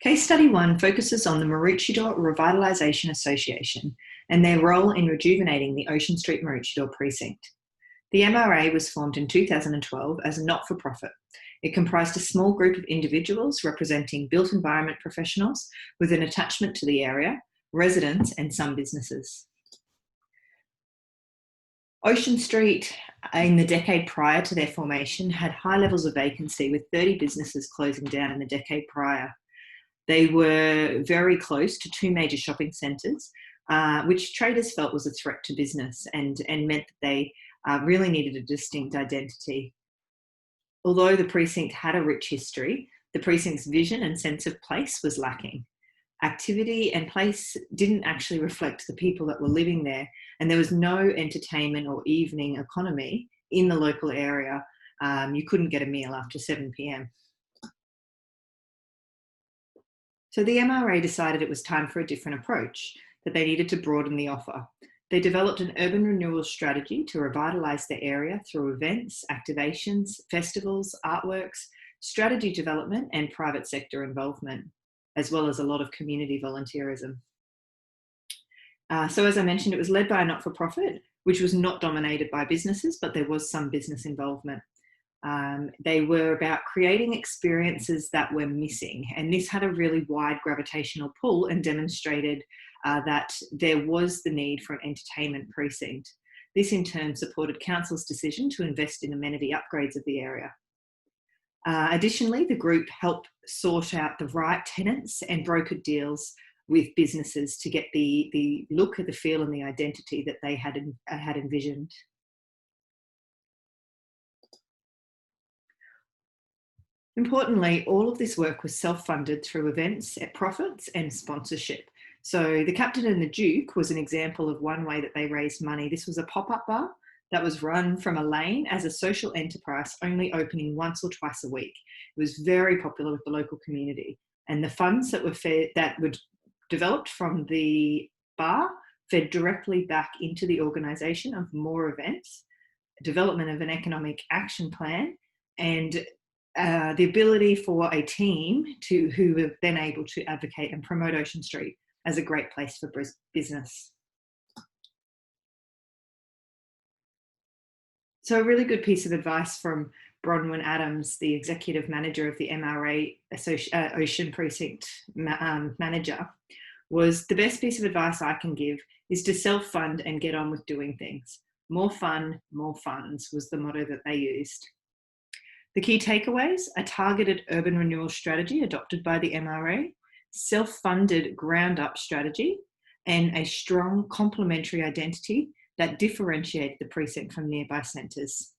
Case Study 1 focuses on the Maroochydore Revitalisation Association and their role in rejuvenating the Ocean Street Maroochydore precinct. The MRA was formed in 2012 as a not-for-profit. It comprised a small group of individuals representing built environment professionals with an attachment to the area, residents and some businesses. Ocean Street, in the decade prior to their formation, had high levels of vacancy, with 30 businesses closing down in the decade prior. They were very close to two major shopping centres, which traders felt was a threat to business and meant that they really needed a distinct identity. Although the precinct had a rich history, the precinct's vision and sense of place was lacking. Activity and place didn't actually reflect the people that were living there, and there was no entertainment or evening economy in the local area. You couldn't get a meal after 7 p.m. So the MRA decided it was time for a different approach, that they needed to broaden the offer. They developed an urban renewal strategy to revitalise the area through events, activations, festivals, artworks, strategy development and private sector involvement, as well as a lot of community volunteerism. So as I mentioned, it was led by a not-for-profit, which was not dominated by businesses, but there was some business involvement. They were about creating experiences that were missing, and this had a really wide gravitational pull and demonstrated that there was the need for an entertainment precinct. This in turn supported council's decision to invest in amenity upgrades of the area. Additionally, the group helped sort out the right tenants and brokered deals with businesses to get the look, the feel and the identity that they had envisioned. Importantly, all of this work was self-funded through events, profits and sponsorship. So the Captain and the Duke was an example of one way that they raised money. This was a pop-up bar that was run from a lane as a social enterprise, only opening once or twice a week. It was very popular with the local community, and the funds that were developed from the bar fed directly back into the organisation of more events, development of an economic action plan, and the ability for a team who were then able to advocate and promote Ocean Street as a great place for business. So a really good piece of advice from Bronwyn Adams, the executive manager of the MRA Ocean Precinct manager, was the best piece of advice I can give is to self-fund and get on with doing things. More fun, more funds was the motto that they used. The key takeaways: a targeted urban renewal strategy adopted by the MRA, self-funded ground-up strategy, and a strong complementary identity that differentiated the precinct from nearby centres.